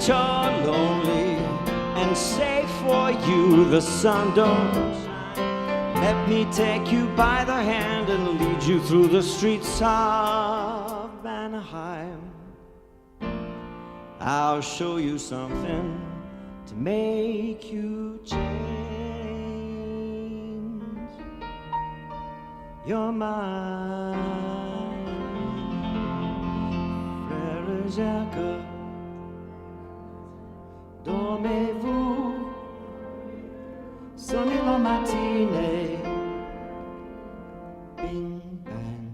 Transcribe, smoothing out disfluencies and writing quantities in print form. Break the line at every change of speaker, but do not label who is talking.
that you're lonely and say for you the sun don't shine, let me take you by the hand and lead you through the streets of Anaheim. I'll show you something to make you change your mind. Frère Jacques, dormez-vous, sonnez la matinée, bing bang.